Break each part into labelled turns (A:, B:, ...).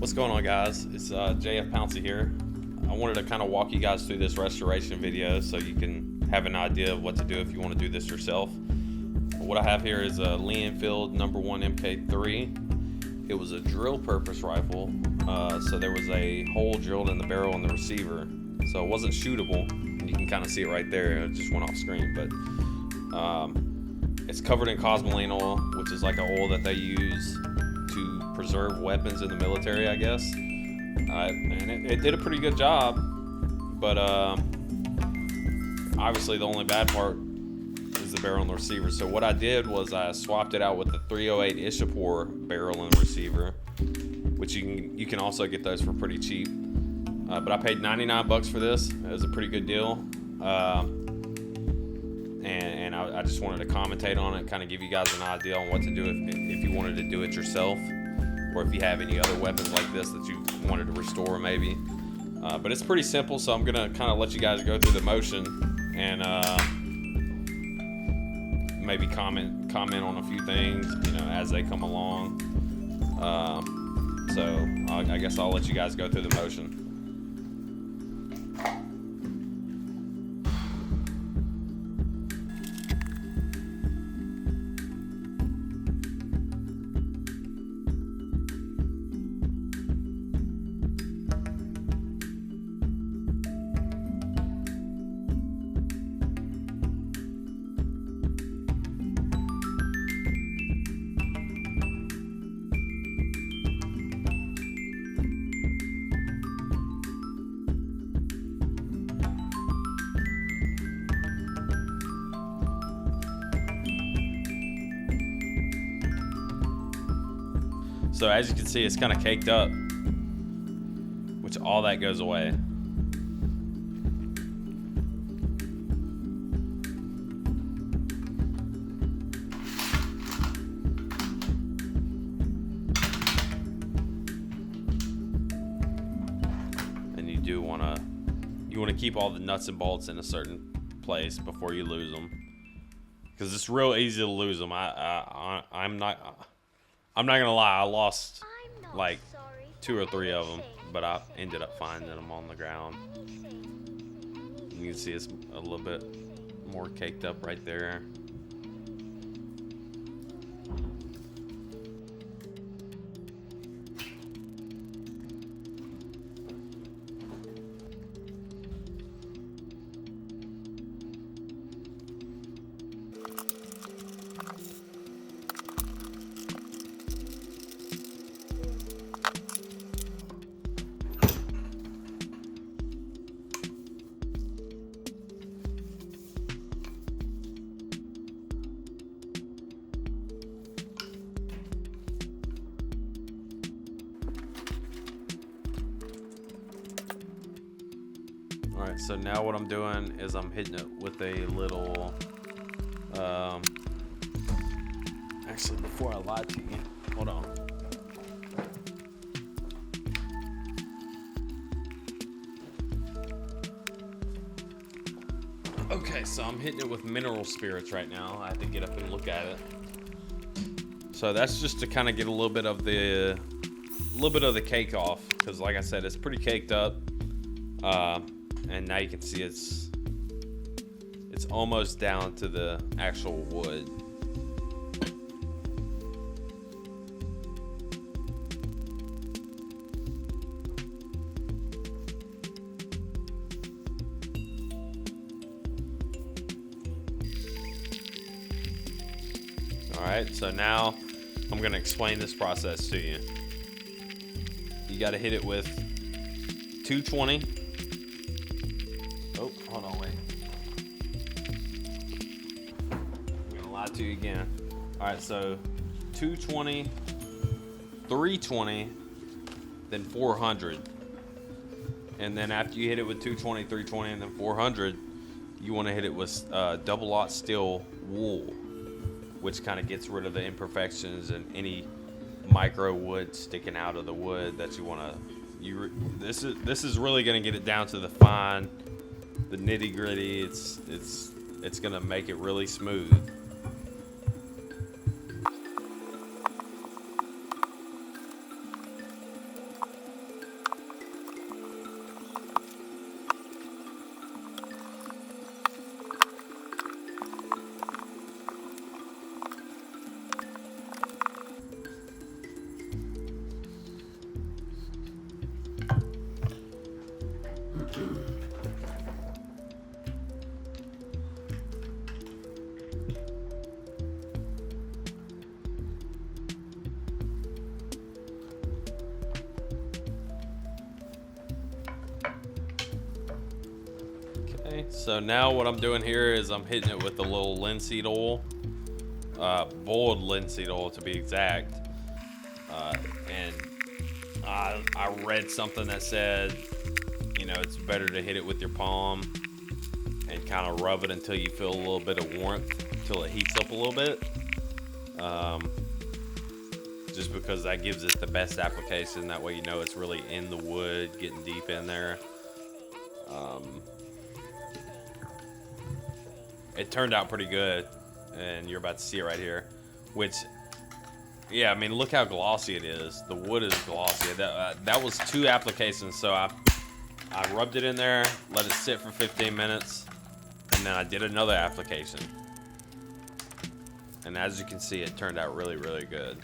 A: What's going on, guys? It's JF Pouncey here. I wanted to kind of walk you guys through this restoration video so you can have an idea of what to do if you want to do this yourself. What I have here is a Lee Enfield No.1 MkIII. It was a drill purpose rifle, so there was a hole drilled in the barrel and the receiver, so it wasn't shootable. And you can kind of see it right there. It just went off screen, but it's covered in cosmoline oil, which is like an oil that they use to preserve weapons in the military, I guess. And it did a pretty good job, but obviously the only bad part is the barrel and the receiver. So what I did was I swapped it out with the 308 Ishapore barrel and receiver, which you can also get those for pretty cheap. But I paid $99 for this. It was a pretty good deal. And I just wanted to commentate on it, kind of give you guys an idea on what to do if you wanted to do it yourself, or if you have any other weapons like this that you wanted to restore maybe. But it's pretty simple, so I'm gonna kind of let you guys go through the motion and maybe comment on a few things, as they come along. So I guess I'll let you guys go through the motion. So as you can see, it's kind of caked up, which all that goes away. And you want to keep all the nuts and bolts in a certain place before you lose them, because it's real easy to lose them. I'm not gonna lie, I lost like 2 or 3 of them, but I ended up finding them on the ground. You can see it's a little bit more caked up right there. Alright, so now what I'm doing is I'm hitting it with a little, actually before I lie to you, hold on. Okay, so I'm hitting it with mineral spirits right now. I have to get up and look at it. So that's just to kind of get a little bit of the cake off, because like I said, it's pretty caked up. And now you can see it's almost down to the actual wood. Alright, so now I'm going to explain this process to you. You got to hit it with 220. Oh, hold on, wait. I'm gonna lie to you again. Alright, so 220, 320, then 400. And then after you hit it with 220, 320, and then 400, you want to hit it with double-aught steel wool, which kind of gets rid of the imperfections and any micro wood sticking out of the wood that you want to. This is really going to get it down to the fine, the nitty gritty. It's gonna make it really smooth. So now what I'm doing here is I'm hitting it with a little linseed oil, boiled linseed oil to be exact. And I read something that said, you know, it's better to hit it with your palm and kind of rub it until you feel a little bit of warmth, until it heats up a little bit. Just because that gives it the best application. That way you know it's really in the wood, getting deep in there. It turned out pretty good, and you're about to see it right here. Which, yeah, I mean, look how glossy it is. The wood is glossy. That was 2 applications, so I rubbed it in there, let it sit for 15 minutes, and then I did another application. And as you can see, it turned out really, really good.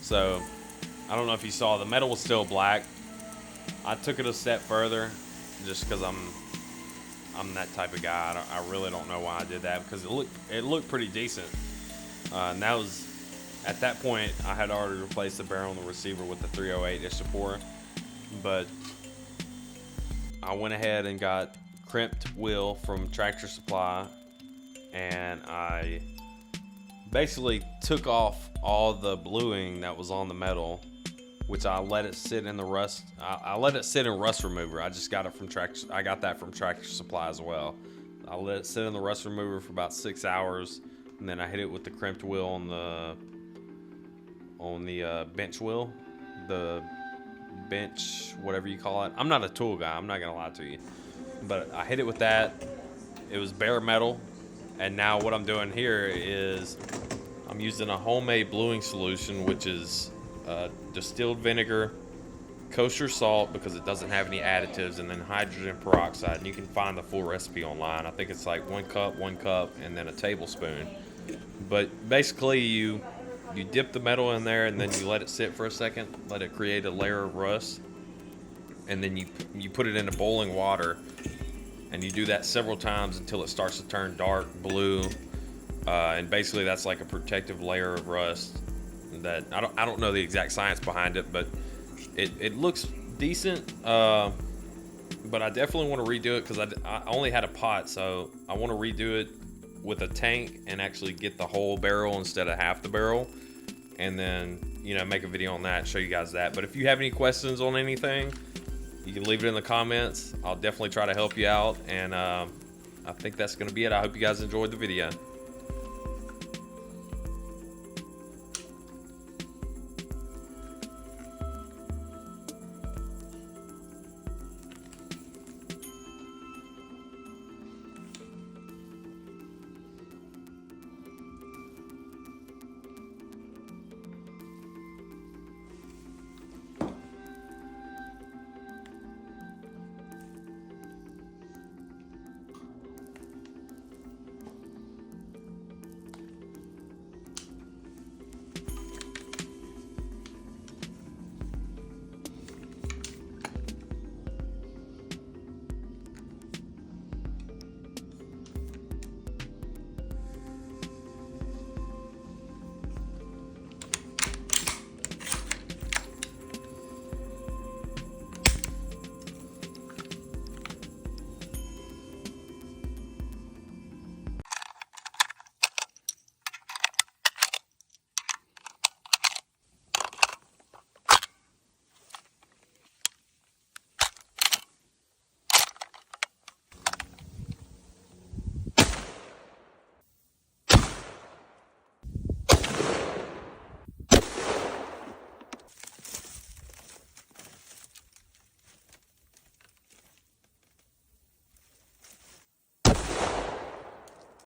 A: So, I don't know if you saw, the metal was still black. I took it a step further, just because I'm that type of guy. I really don't know why I did that, because it looked pretty decent. And that was, at that point, I had already replaced the barrel and the receiver with the 308 Ishapore. But I went ahead and got crimped wheel from Tractor Supply, and I basically took off all the bluing that was on the metal, which I let it sit in the rust. I let it sit in rust remover. I just got it from I got that from Tractor Supply as well. I let it sit in the rust remover for about 6 hours, and then I hit it with the crimped wheel on the bench wheel, the bench, whatever you call it. I'm not a tool guy, I'm not gonna lie to you, but I hit it with that. It was bare metal, and now what I'm doing here is I'm using a homemade bluing solution, which is distilled vinegar, kosher salt because it doesn't have any additives, and then hydrogen peroxide. And you can find the full recipe online. I think it's like 1 cup, and then a tablespoon. But basically you dip the metal in there, and then you let it sit for a second, let it create a layer of rust, and then you put it into boiling water, and you do that several times until it starts to turn dark blue, and basically that's like a protective layer of rust. That I don't know the exact science behind it, but it looks decent. But I definitely want to redo it, because I only had a pot, so I want to redo it with a tank and actually get the whole barrel instead of half the barrel, and then, you know, make a video on that, show you guys that. But if you have any questions on anything, you can leave it in the comments. I'll definitely try to help you out, and I think that's going to be it. I hope you guys enjoyed the video.